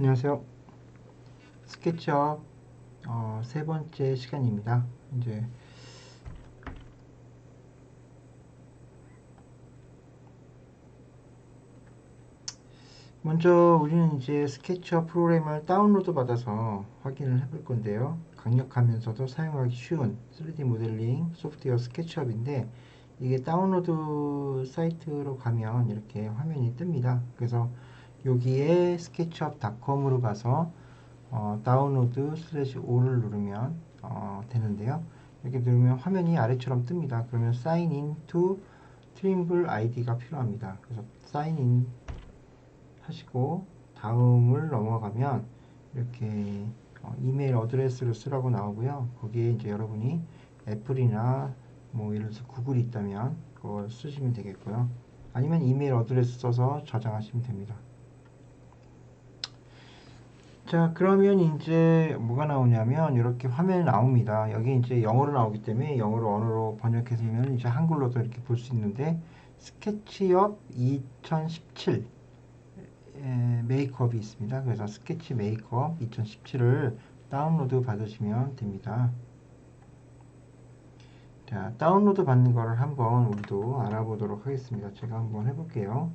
안녕하세요. 스케치업 세 번째 시간입니다. 이제 먼저 우리는 이제 스케치업 프로그램을 다운로드 받아서 확인을 해볼 건데요. 강력하면서도 사용하기 쉬운 3D 모델링 소프트웨어 스케치업인데 이게 다운로드 사이트로 가면 이렇게 화면이 뜹니다. 그래서 여기에 sketchup.com으로 가서 다운로드 슬래시 5를 누르면 되는데요. 이렇게 누르면 화면이 아래처럼 뜹니다. 그러면 sign in to 트림블 아이디가 필요합니다. 그래서 sign in 하시고 다음을 넘어가면 이렇게 이메일 어드레스를 쓰라고 나오고요. 거기에 이제 여러분이 애플이나 뭐 예를 들어서 구글이 있다면 그걸 쓰시면 되겠고요. 아니면 이메일 어드레스 써서 저장하시면 됩니다. 자, 그러면 이제 뭐가 나오냐면 이렇게 화면이 나옵니다. 여기 이제 영어로 나오기 때문에 영어로 언어로 번역해서면 이제 한글로도 이렇게 볼 수 있는데 스케치업 2017 메이크업이 있습니다. 그래서 스케치 메이크업 2017을 다운로드 받으시면 됩니다. 자, 다운로드 받는 거를 한번 우리도 알아보도록 하겠습니다. 제가 한번 해볼게요.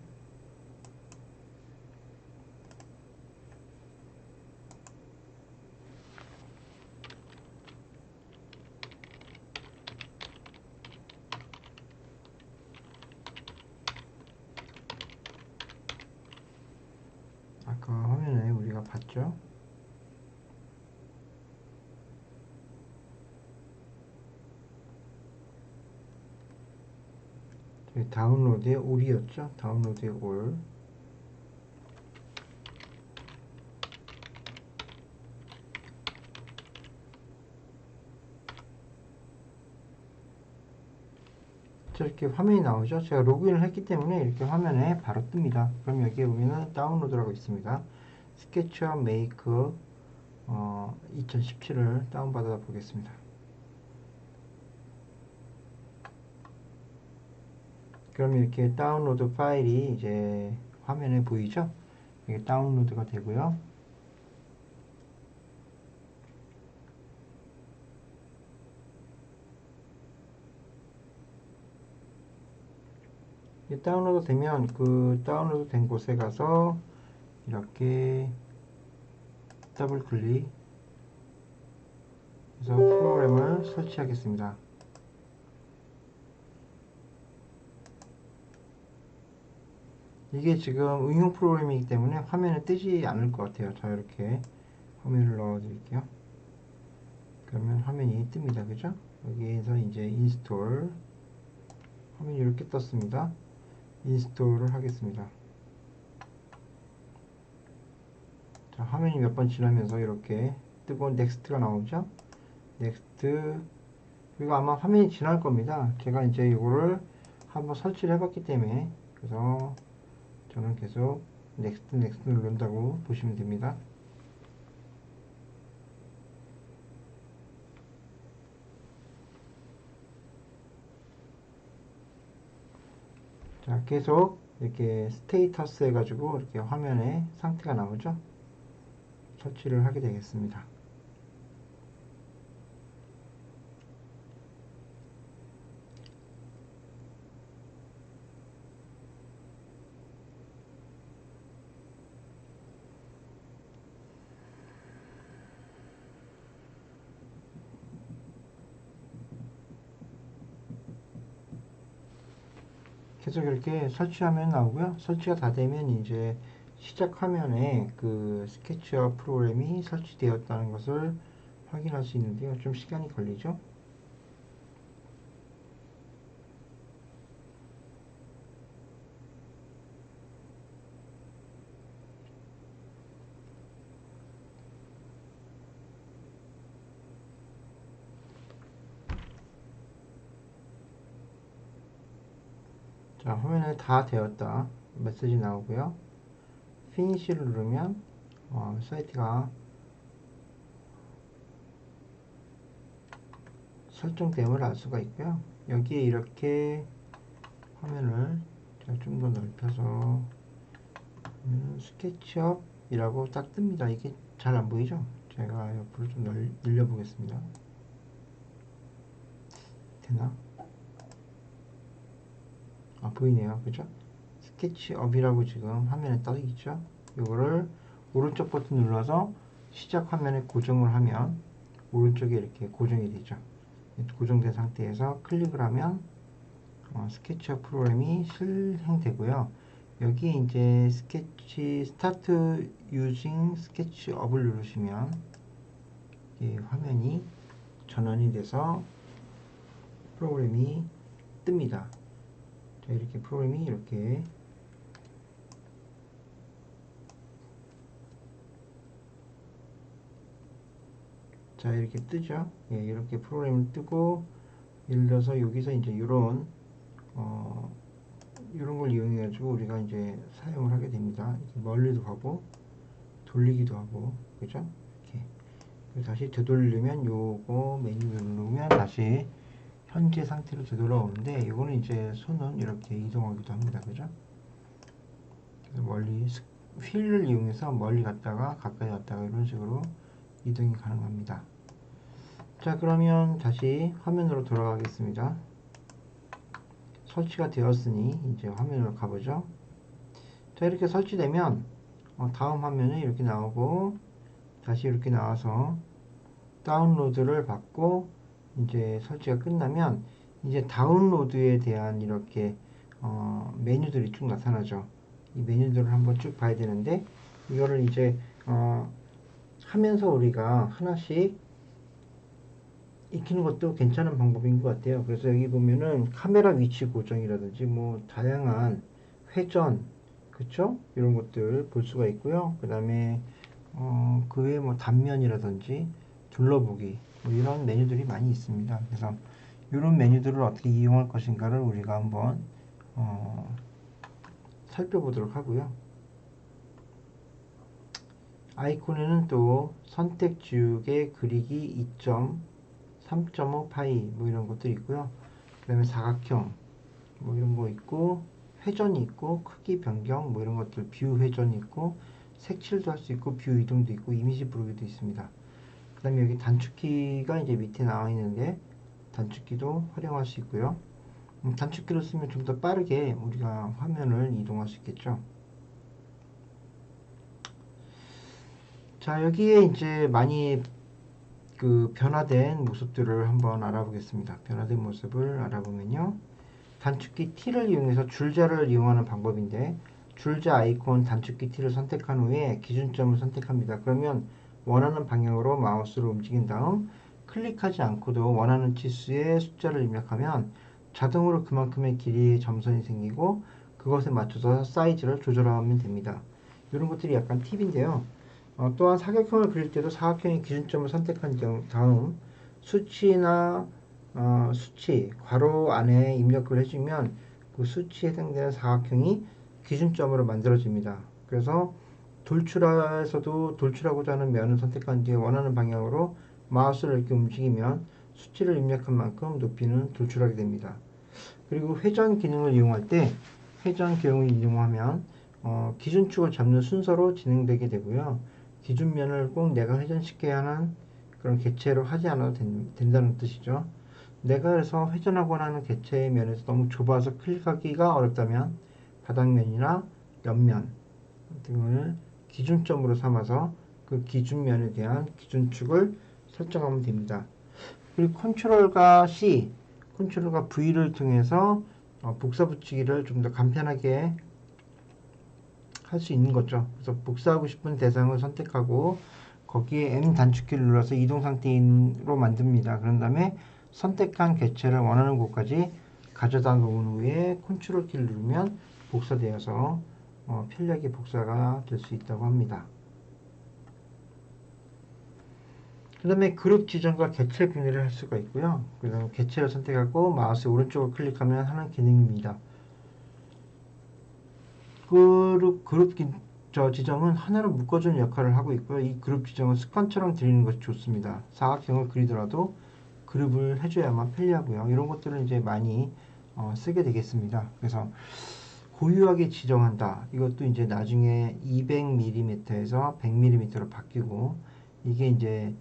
아까 화면에 우리가 봤죠? 다운로드의 올이었죠? 다운로드의 올. 이렇게 화면이 나오죠. 제가 로그인을 했기 때문에 이렇게 화면에 바로 뜹니다. 그럼 여기에 보면은 다운로드라고 있습니다. 스케치업 메이크 2017을 다운받아 보겠습니다. 그럼 이렇게 다운로드 파일이 이제 화면에 보이죠? 이게 다운로드가 되고요. 다운로드 되면 그 다운로드 된 곳에 가서 이렇게 더블 클릭 해서 프로그램을 설치하겠습니다. 이게 지금 응용 프로그램이기 때문에 화면에 뜨지 않을 것 같아요. 자, 이렇게 화면을 넣어 드릴게요. 그러면 화면이 뜹니다. 그죠? 여기에서 이제 인스톨 화면이 이렇게 떴습니다. 인스톨을 하겠습니다. 자, 화면이 몇 번 지나면서 이렇게 뜨고 넥스트가 나오죠? 넥스트. 그리고 아마 화면이 지날 겁니다. 제가 이제 이거를 한번 설치를 해봤기 때문에 그래서 저는 계속 넥스트 넥스트 누른다고 보시면 됩니다. 자, 계속 이렇게 스테이터스 해가지고 이렇게 화면에 상태가 나오죠? 설치를 하게 되겠습니다. 계속 이렇게 설치하면 나오고요. 설치가 다 되면 이제 시작 화면에 그 스케치업 프로그램이 설치되었다는 것을 확인할 수 있는데요. 좀 시간이 걸리죠. 자, 화면에 다 되었다 메시지 나오고요. 피니시를 누르면 사이트가 설정됨을 알 수가 있고요. 여기에 이렇게 화면을 좀 더 넓혀서 스케치업 스케치업이라고 딱 뜹니다. 이게 잘 안 보이죠? 제가 옆으로 좀 늘려 보겠습니다. 되나? 아, 보이네요. 그죠? 스케치업이라고 지금 화면에 떠 있죠? 이거를 오른쪽 버튼 눌러서 시작 화면에 고정을 하면 오른쪽에 이렇게 고정이 되죠. 고정된 상태에서 클릭을 하면 스케치업 프로그램이 실행되고요. 여기 이제 스케치 스타트 유징 스케치업을 누르시면 이 화면이 전환이 돼서 프로그램이 뜹니다. 자, 이렇게 프로그램이 이렇게 자, 이렇게 뜨죠. 예, 이렇게 프로그램이 뜨고 예를 들어서 여기서 이제 이런 이런 걸 이용해 가지고 우리가 이제 사용을 하게 됩니다. 멀리도 가고 돌리기도 하고 그죠? 이렇게 다시 되돌리면 요거 메뉴 누르면 다시 현재 상태로 되돌아오는데 이거는 이제 손은 이렇게 이동하기도 합니다. 그죠? 그래서 멀리 휠을 이용해서 멀리 갔다가 가까이 갔다가 이런 식으로 이동이 가능합니다. 자, 그러면 다시 화면으로 돌아가겠습니다. 설치가 되었으니 이제 화면으로 가보죠. 자, 이렇게 설치되면 다음 화면에 이렇게 나오고 다시 이렇게 나와서 다운로드를 받고 이제 설치가 끝나면 이제 다운로드에 대한 이렇게 메뉴들이 쭉 나타나죠. 이 메뉴들을 한번 쭉 봐야 되는데 이거를 이제 하면서 우리가 하나씩 익히는 것도 괜찮은 방법인 것 같아요. 그래서 여기 보면은 카메라 위치 고정이라든지 뭐 다양한 회전, 그쵸? 이런 것들 볼 수가 있고요. 그 다음에 그 외에 뭐 단면이라든지 둘러보기 뭐 이런 메뉴들이 많이 있습니다. 그래서 이런 메뉴들을 어떻게 이용할 것인가를 우리가 한번 살펴보도록 하고요. 아이콘에는 또 선택 지우개 그리기 2.3.5 파이 뭐 이런 것들이 있고요. 그 다음에 사각형 뭐 이런 거 있고 회전이 있고 크기 변경 뭐 이런 것들 뷰 회전이 있고 색칠도 할 수 있고 뷰 이동도 있고 이미지 부르기도 있습니다. 그 다음에 여기 단축키가 이제 밑에 나와 있는데 단축키도 활용할 수 있고요. 단축키를 쓰면 좀 더 빠르게 우리가 화면을 이동할 수 있겠죠. 자, 여기에 이제 많이 그 변화된 모습들을 한번 알아보겠습니다. 변화된 모습을 알아보면요. 단축키 T를 이용해서 줄자를 이용하는 방법인데 줄자 아이콘 단축키 T를 선택한 후에 기준점을 선택합니다. 그러면 원하는 방향으로 마우스를 움직인 다음 클릭하지 않고도 원하는 치수의 숫자를 입력하면 자동으로 그만큼의 길이의 점선이 생기고 그것에 맞춰서 사이즈를 조절하면 됩니다. 이런 것들이 약간 팁인데요. 또한 사각형을 그릴 때도 사각형의 기준점을 선택한 다음 수치나 수치, 괄호 안에 입력을 해주면 그 수치에 해당되는 사각형이 기준점으로 만들어집니다. 그래서 돌출에서도 돌출하고자 하는 면을 선택한 뒤에 원하는 방향으로 마우스를 이렇게 움직이면 수치를 입력한 만큼 높이는 돌출하게 됩니다. 그리고 회전 기능을 이용할 때 회전 기능을 이용하면 기준축을 잡는 순서로 진행되게 되고요. 기준면을 꼭 내가 회전시켜야 하는 그런 개체로 하지 않아도 된다는 뜻이죠. 내가 그래서 회전하거나 하는 개체의 면에서 너무 좁아서 클릭하기가 어렵다면 바닥면이나 옆면 등을 기준점으로 삼아서 그 기준면에 대한 기준축을 설정하면 됩니다. 그리고 컨트롤과 C, 컨트롤과 V를 통해서 복사 붙이기를 좀 더 간편하게 할 수 있는 거죠. 그래서 복사하고 싶은 대상을 선택하고 거기에 M 단축키를 눌러서 이동 상태로 만듭니다. 그런 다음에 선택한 개체를 원하는 곳까지 가져다 놓은 후에 컨트롤 키를 누르면 복사되어서 편리하게 복사가 될 수 있다고 합니다. 그 다음에 그룹 지정과 개체 분해를 할 수가 있고요. 그 다음에 개체를 선택하고 마우스 오른쪽을 클릭하면 하는 기능입니다. 그룹 지정은 하나로 묶어주는 역할을 하고 있고요. 이 그룹 지정은 습관처럼 들이는 것이 좋습니다. 사각형을 그리더라도 그룹을 해줘야만 편리하고요. 이런 것들을 이제 많이 쓰게 되겠습니다. 그래서 고유하게 지정한다. 이것도 이제 나중에 200mm에서 100mm로 바뀌고, 이게 이제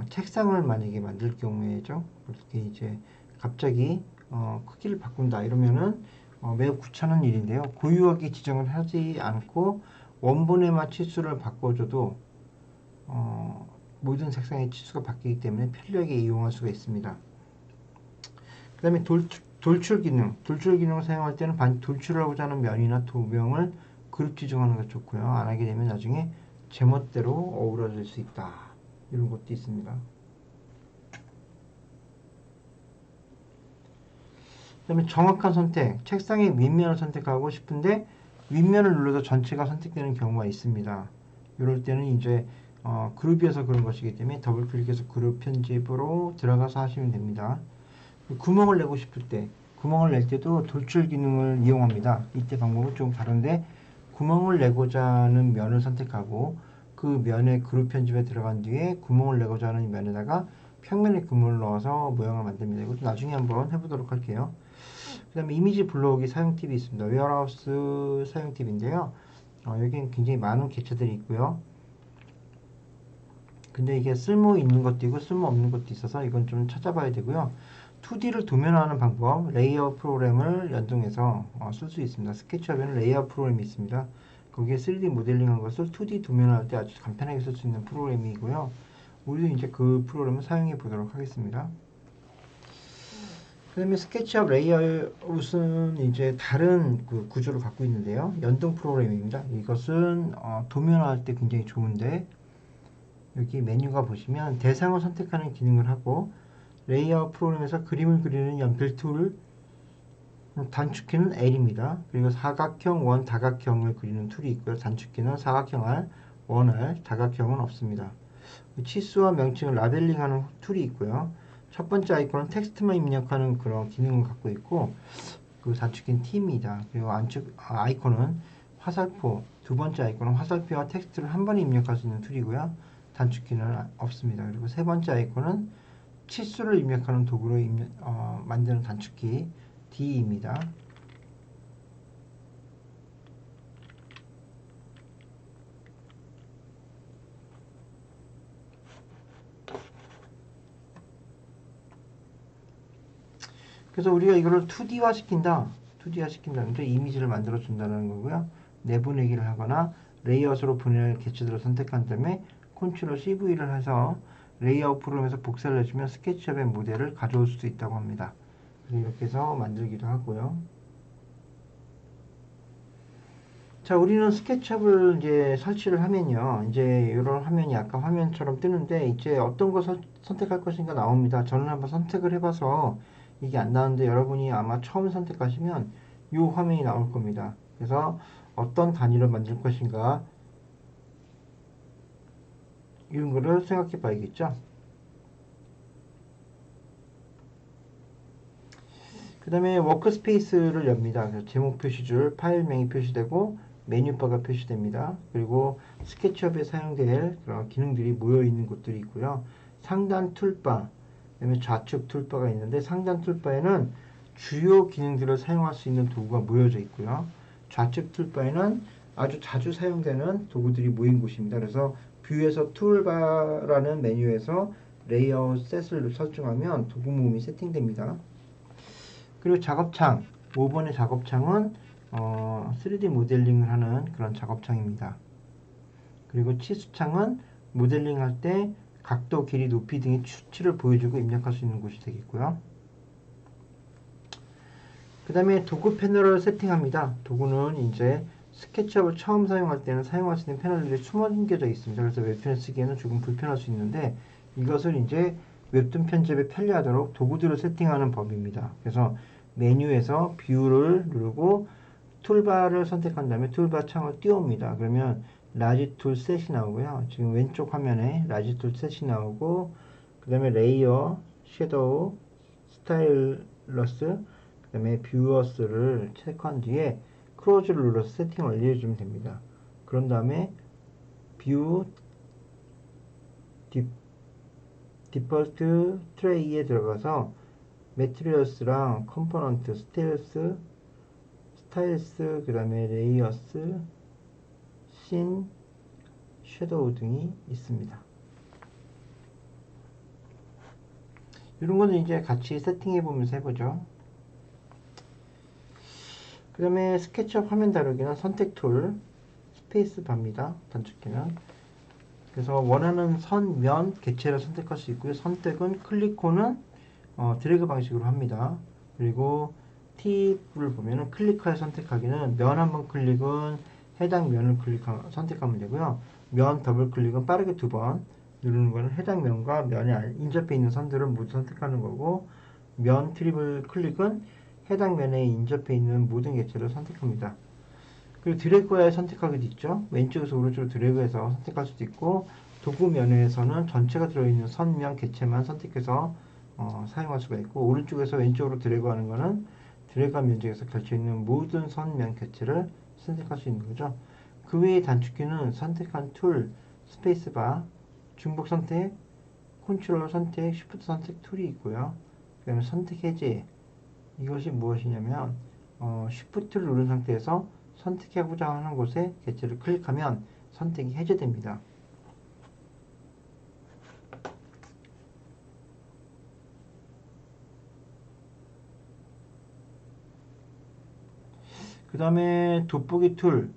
책상을 만약에 만들 경우에죠. 그렇게 이제 갑자기 크기를 바꾼다 이러면은 매우 귀찮은 일인데요. 고유하게 지정을 하지 않고 원본에만 치수를 바꿔줘도 모든 색상의 치수가 바뀌기 때문에 편리하게 이용할 수가 있습니다. 그 다음에 돌출 기능. 돌출 기능을 사용할 때는 돌출하고자 하는 면이나 도명을 그룹 지정하는 게 좋고요. 안 하게 되면 나중에 제멋대로 어우러질 수 있다. 이런 것도 있습니다. 그 다음에 정확한 선택. 책상의 윗면을 선택하고 싶은데 윗면을 눌러도 전체가 선택되는 경우가 있습니다. 이럴 때는 이제 그룹이어서 그런 것이기 때문에 더블 클릭해서 그룹 편집으로 들어가서 하시면 됩니다. 구멍을 내고 싶을 때, 구멍을 낼 때도 돌출 기능을 이용합니다. 이때 방법은 좀 다른데, 구멍을 내고자 하는 면을 선택하고 그 면의 그룹 편집에 들어간 뒤에 구멍을 내고자 하는 면에다가 평면에 구멍을 넣어서 모양을 만듭니다. 이것도 나중에 한번 해보도록 할게요. 그 다음에 이미지 불러오기 사용 팁이 있습니다. 웨어하우스 사용 팁인데요. 여기는 굉장히 많은 객체들이 있고요. 근데 이게 쓸모 있는 것도 있고 쓸모 없는 것도 있어서 이건 좀 찾아봐야 되고요. 2D를 도면화하는 방법, 레이어 프로그램을 연동해서 쓸 수 있습니다. 스케치업에는 레이어 프로그램이 있습니다. 거기에 3D 모델링한 것을 2D 도면화할 때 아주 간편하게 쓸 수 있는 프로그램이고요. 우리도 이제 그 프로그램을 사용해 보도록 하겠습니다. 그 다음에 스케치업 레이아웃은 이제 다른 그 구조를 갖고 있는데요. 연동 프로그램입니다. 이것은 도면화할 때 굉장히 좋은데, 여기 메뉴가 보시면 대상을 선택하는 기능을 하고 레이아웃 프로그램에서 그림을 그리는 연필 툴 단축키는 L입니다. 그리고 사각형, 원, 다각형을 그리는 툴이 있고요. 단축키는 사각형 R, 원 R, 다각형은 없습니다. 치수와 명칭을 라벨링하는 툴이 있고요. 첫 번째 아이콘은 텍스트만 입력하는 그런 기능을 갖고 있고, 그 단축키는 T입니다. 그리고 안쪽 아이콘은 화살표, 두 번째 아이콘은 화살표와 텍스트를 한 번에 입력할 수 있는 툴이고요. 단축키는 없습니다. 그리고 세 번째 아이콘은 치수를 입력하는 도구로 만드는 단축키 D입니다. 그래서 우리가 이거를 2D화 시킨다. 2D화 시킨다는 게 이미지를 만들어 준다는 거고요. 내보내기를 하거나 레이아웃으로 보낼 객체들을 선택한 다음에 Ctrl CV를 해서 레이아웃 프로그램에서 복사를 해주면 스케치업의 모델을 가져올 수도 있다고 합니다. 이렇게 해서 만들기도 하고요. 자, 우리는 스케치업을 이제 설치를 하면요. 이제 이런 화면이 아까 화면처럼 뜨는데 이제 어떤 거 선택할 것인가 나옵니다. 저는 한번 선택을 해봐서 이게 안 나오는데 여러분이 아마 처음 선택하시면 이 화면이 나올 겁니다. 그래서 어떤 단위로 만들 것인가 이런 거를 생각해 봐야겠죠. 그 다음에 워크스페이스를 엽니다. 그래서 제목 표시줄, 파일명이 표시되고 메뉴바가 표시됩니다. 그리고 스케치업에 사용될 그런 기능들이 모여있는 곳들이 있고요. 상단 툴바, 그다음에 좌측 툴바가 있는데 상단 툴바에는 주요 기능들을 사용할 수 있는 도구가 모여져 있고요. 좌측 툴바에는 아주 자주 사용되는 도구들이 모인 곳입니다. 그래서 뷰에서 툴바라는 메뉴에서 레이아웃 셋을 설정하면 도구 모음이 세팅됩니다. 그리고 작업창, 5번의 작업창은 3D 모델링을 하는 그런 작업창입니다. 그리고 치수창은 모델링 할 때 각도, 길이, 높이 등의 수치를 보여주고 입력할 수 있는 곳이 되겠고요. 그 다음에 도구 패널을 세팅합니다. 도구는 이제 스케치업을 처음 사용할 때는 사용할 수 있는 패널들이 숨겨져 있습니다. 그래서 웹툰에 쓰기에는 조금 불편할 수 있는데 이것을 이제 웹툰 편집에 편리하도록 도구들을 세팅하는 법입니다. 그래서 메뉴에서 뷰를 누르고 툴바를 선택한 다음에 툴바 창을 띄웁니다. 그러면 라지 툴 셋이 나오고요. 지금 왼쪽 화면에 라지 툴 셋이 나오고 그 다음에 레이어, 섀도우, 스타일러스, 그 다음에 뷰어스를 체크한 뒤에 크로즈를 눌러서 세팅을 완료해주면 됩니다. 그런 다음에 뷰 디폴트 트레이에 들어가서 매트리얼스랑 컴포넌트, 스타일스, 그 다음에 레이어스, 씬, 섀도우 등이 있습니다. 이런 거는 이제 같이 세팅해 보면서 해보죠. 그 다음에 스케치업 화면 다루기는 선택 툴, 스페이스 바입니다. 단축키는. 그래서 원하는 선, 면, 객체를 선택할 수 있고요. 선택은 클릭 호는 드래그 방식으로 합니다. 그리고 팁을 보면은 클릭하여 선택하기는 면 한번 클릭은 해당 면을 선택하면 되고요. 면 더블 클릭은 빠르게 2번 누르는 거는 해당 면과 면에 인접해 있는 선들을 모두 선택하는 거고, 면 트리플 클릭은 해당 면에 인접해 있는 모든 객체를 선택합니다. 그리고 드래그하여 선택하기도 있죠. 왼쪽에서 오른쪽으로 드래그해서 선택할 수도 있고, 도구 면에서는 전체가 들어있는 선면 객체만 선택해서 사용할 수가 있고, 오른쪽에서 왼쪽으로 드래그하는 거는 드래그한 면적에서 걸쳐있는 모든 선면 객체를 선택할 수 있는 거죠. 그 외의 단축키는 선택한 툴, 스페이스바, 중복 선택, 컨트롤 선택, 쉬프트 선택 툴이 있고요. 그 다음에 선택 해제. 이것이 무엇이냐면 쉬프트를 누른 상태에서 선택하고자 하는 곳에 객체를 클릭하면 선택이 해제됩니다. 그 다음에 돋보기 툴,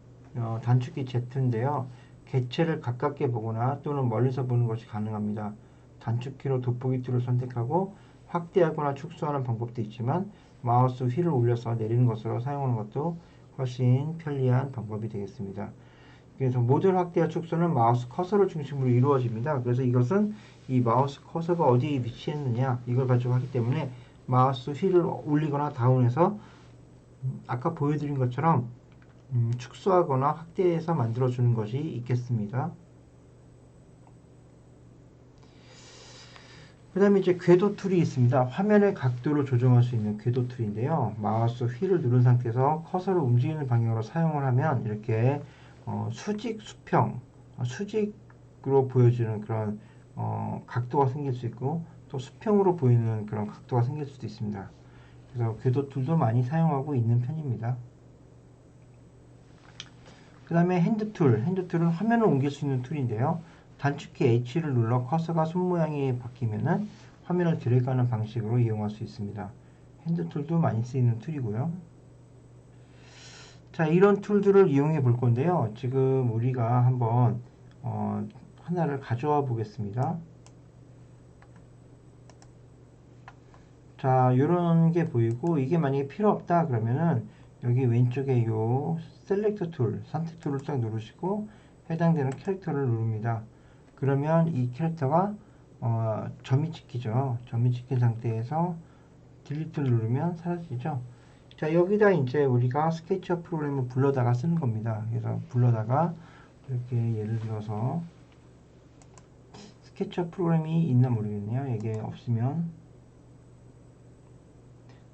단축키 Z인데요. 객체를 가깝게 보거나 또는 멀리서 보는 것이 가능합니다. 단축키로 돋보기 툴을 선택하고 확대하거나 축소하는 방법도 있지만 마우스 휠을 올려서 내리는 것으로 사용하는 것도 훨씬 편리한 방법이 되겠습니다. 그래서 모듈 확대와 축소는 마우스 커서를 중심으로 이루어집니다. 그래서 이것은 이 마우스 커서가 어디에 위치했느냐 이걸 가지고 하기 때문에 마우스 휠을 올리거나 다운해서 아까 보여드린 것처럼 축소하거나 확대해서 만들어주는 것이 있겠습니다. 그 다음에 이제 궤도 툴이 있습니다. 화면의 각도를 조정할 수 있는 궤도 툴인데요. 마우스 휠을 누른 상태에서 커서를 움직이는 방향으로 사용을 하면 이렇게 수직, 수평, 수직으로 보여지는 그런 각도가 생길 수 있고, 또 수평으로 보이는 그런 각도가 생길 수도 있습니다. 그래서 궤도 툴도 많이 사용하고 있는 편입니다. 그 다음에 핸드툴은 화면을 옮길 수 있는 툴인데요. 단축키 H를 눌러 커서가 손 모양이 바뀌면은 화면을 드래그하는 방식으로 이용할 수 있습니다. 핸드툴도 많이 쓰이는 툴이고요. 자, 이런 툴들을 이용해 볼 건데요. 지금 우리가 한번 하나를 가져와 보겠습니다. 자, 이런 게 보이고, 이게 만약에 필요 없다 그러면은 여기 왼쪽에 요 셀렉트 툴, 선택 툴을 딱 누르시고 해당되는 캐릭터를 누릅니다. 그러면 이 캐릭터가 점이 찍히죠. 점이 찍힌 상태에서 딜리트를 누르면 사라지죠. 자, 여기다 이제 우리가 스케치업 프로그램을 불러다가 쓰는 겁니다. 그래서 불러다가 이렇게 예를 들어서 스케치업 프로그램이 있나 모르겠네요. 이게 없으면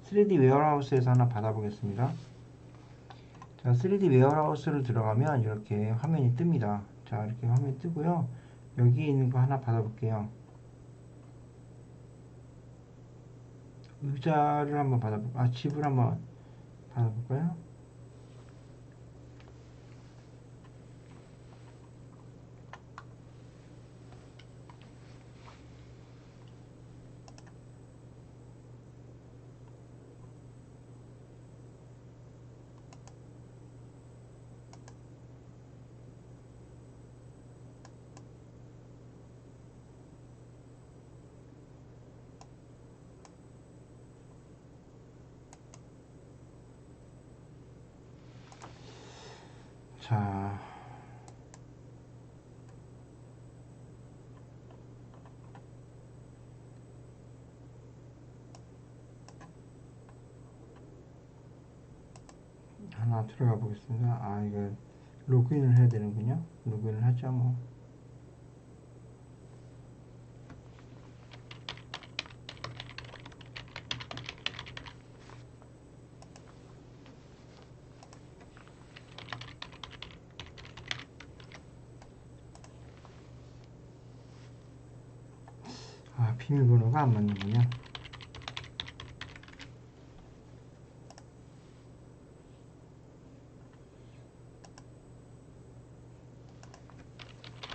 3D 웨어하우스에서 하나 받아보겠습니다. 자, 3D 웨어하우스를 들어가면 이렇게 화면이 뜹니다. 자, 이렇게 화면이 뜨고요. 여기에 있는 거 하나 받아볼게요. 의자를 한번 받아볼까요? 집을 한번 받아볼까요? 자, 하나 들어가 보겠습니다. 아, 이거 로그인을 해야 되는군요. 로그인을 하죠, 뭐. 아, 비밀번호가 안 맞는군요.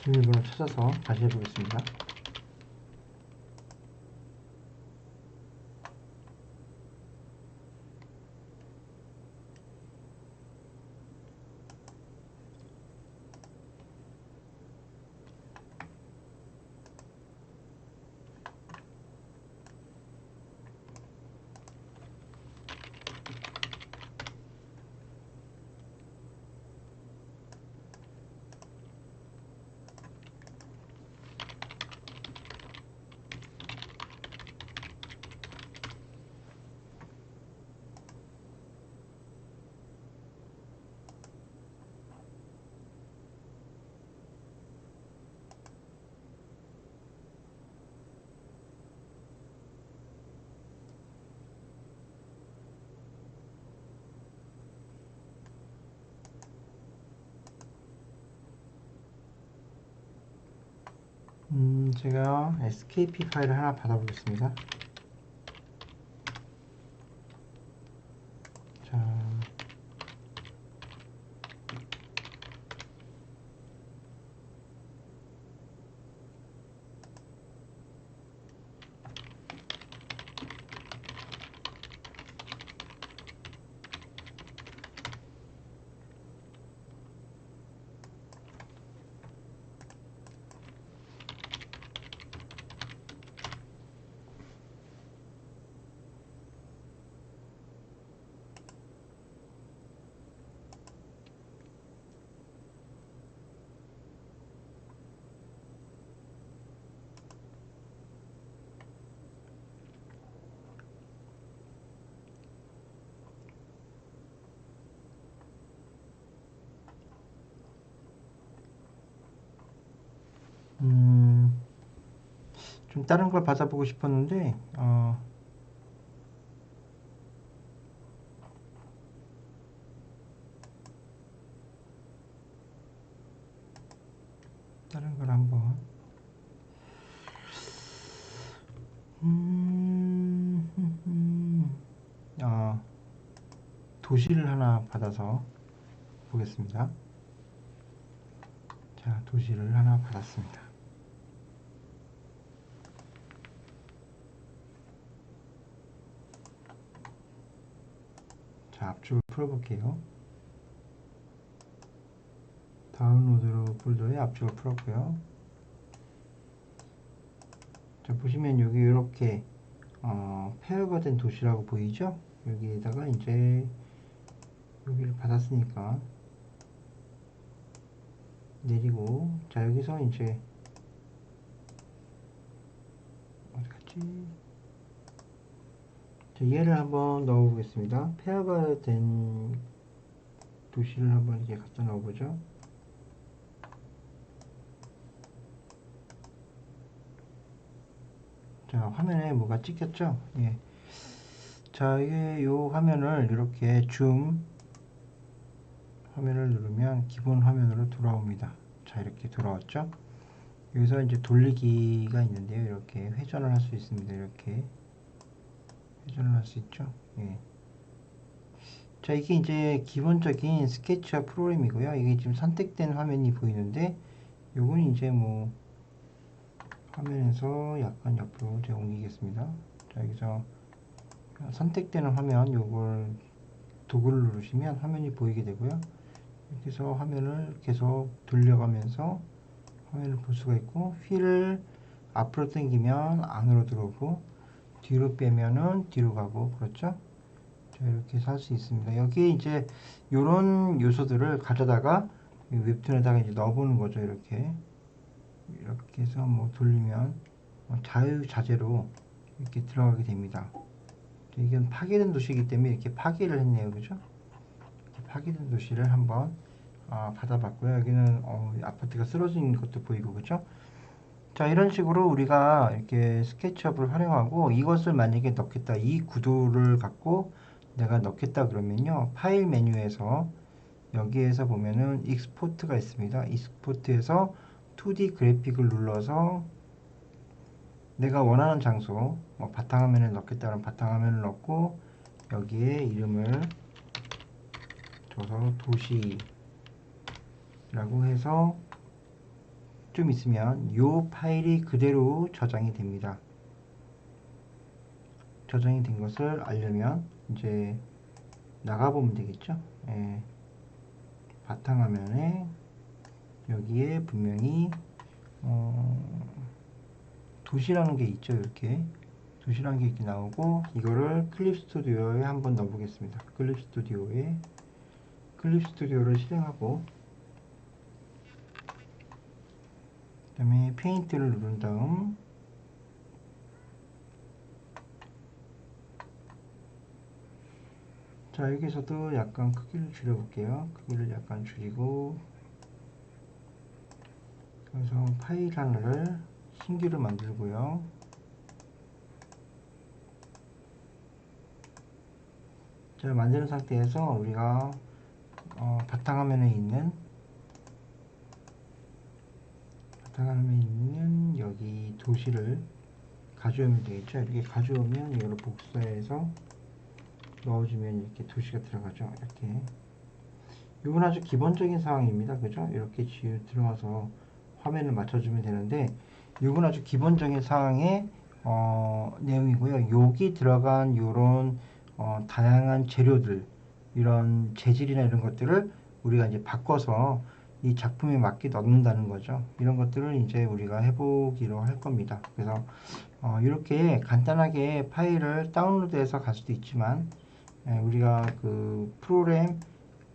비밀번호 찾아서 다시 해보겠습니다. 제가 SKP 파일을 하나 받아보겠습니다. 자, 좀 다른 걸 받아보고 싶었는데, 다른 걸 한번, 도시를 하나 받아서 보겠습니다. 자, 도시를 하나 받았습니다. 자, 압축을 풀어볼게요. 다운로드로 폴더에 압축을 풀었고요. 자, 보시면 여기 이렇게 페어가 된 도시라고 보이죠? 여기에다가 이제 여기를 받았으니까 내리고, 자, 여기서 이제 어디 갔지? 자, 얘를 한번 넣어 보겠습니다. 페어가 된 도시를 한번 이렇게 갖다 넣어 보죠. 자, 화면에 뭐가 찍혔죠? 예. 자, 이게 요 화면을 이렇게 줌 화면을 누르면 기본 화면으로 돌아옵니다. 자, 이렇게 돌아왔죠? 여기서 이제 돌리기가 있는데요. 이렇게 회전을 할 수 있습니다. 이렇게 회전을 할 수 있죠? 예. 자, 이게 이제 기본적인 스케치와 프로그램이고요. 이게 지금 선택된 화면이 보이는데, 요건 이제 뭐 화면에서 약간 옆으로 제가 옮기겠습니다. 자, 여기서 선택되는 화면, 요걸 도구를 누르시면 화면이 보이게 되고요. 이렇게 해서 화면을 계속 돌려가면서 화면을 볼 수가 있고, 휠을 앞으로 당기면 안으로 들어오고, 뒤로 빼면은 뒤로 가고, 그렇죠? 자, 이렇게 해서 할 수 있습니다. 여기 이제 요런 요소들을 가져다가 웹툰에다가 이제 넣어보는 거죠. 이렇게 해서 뭐 돌리면 자유자재로 이렇게 들어가게 됩니다. 이건 파괴된 도시이기 때문에 이렇게 파괴를 했네요. 그죠? 파괴된 도시를 한번 받아봤고요. 여기는 아파트가 쓰러진 것도 보이고, 그죠? 자, 이런 식으로 우리가 이렇게 스케치업을 활용하고 이것을 만약에 넣겠다, 이 구도를 갖고 내가 넣겠다 그러면요, 파일 메뉴에서 여기에서 보면은 익스포트가 있습니다. 익스포트에서 2D 그래픽을 눌러서 내가 원하는 장소, 뭐 바탕화면을 넣겠다면 바탕화면을 넣고, 여기에 이름을 줘서 도시라고 해서 좀 있으면 이 파일이 그대로 저장이 됩니다. 저장이 된 것을 알려면 이제 나가보면 되겠죠. 예, 바탕화면에 여기에 분명히 도시라는 게 있죠. 이렇게 도시라는 게 이렇게 나오고, 이거를 클립 스튜디오에 한번 넣어보겠습니다. 클립 스튜디오를 실행하고, 그 다음에 페인트를 누른 다음 자, 여기서도 약간 크기를 줄여볼게요. 크기를 약간 줄이고, 그래서 파일 하나를 신규로 만들고요. 자, 만드는 상태에서 우리가 바탕화면에 있는 여기 도시를 가져오면 되겠죠. 이렇게 가져오면 이걸 복사해서 넣어주면 이렇게 도시가 들어가죠. 이렇게. 이건 아주 기본적인 상황입니다. 그죠? 이렇게 들어가서 화면을 맞춰주면 되는데, 이건 아주 기본적인 상황의 내용이고요. 여기 들어간 이런 다양한 재료들, 이런 재질이나 이런 것들을 우리가 이제 바꿔서 이 작품에 맞게 넣는다는 거죠. 이런 것들을 이제 우리가 해보기로 할 겁니다. 그래서 이렇게 간단하게 파일을 다운로드해서 갈 수도 있지만, 우리가 그 프로그램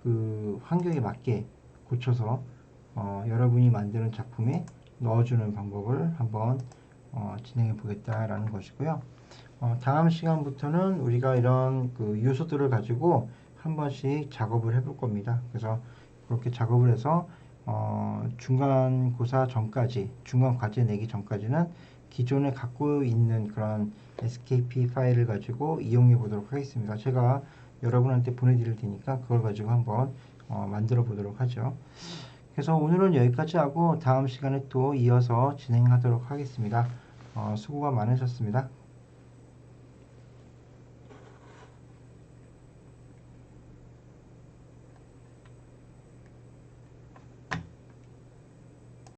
그 환경에 맞게 고쳐서 여러분이 만드는 작품에 넣어주는 방법을 한번 진행해 보겠다라는 것이고요. 다음 시간부터는 우리가 이런 그 요소들을 가지고 한 번씩 작업을 해볼 겁니다. 그래서 그렇게 작업을 해서 중간고사 전까지, 중간 과제 내기 전까지는 기존에 갖고 있는 그런 SKP 파일을 가지고 이용해 보도록 하겠습니다. 제가 여러분한테 보내드릴 테니까 그걸 가지고 한번 만들어 보도록 하죠. 그래서 오늘은 여기까지 하고 다음 시간에 또 이어서 진행하도록 하겠습니다. 수고가 많으셨습니다.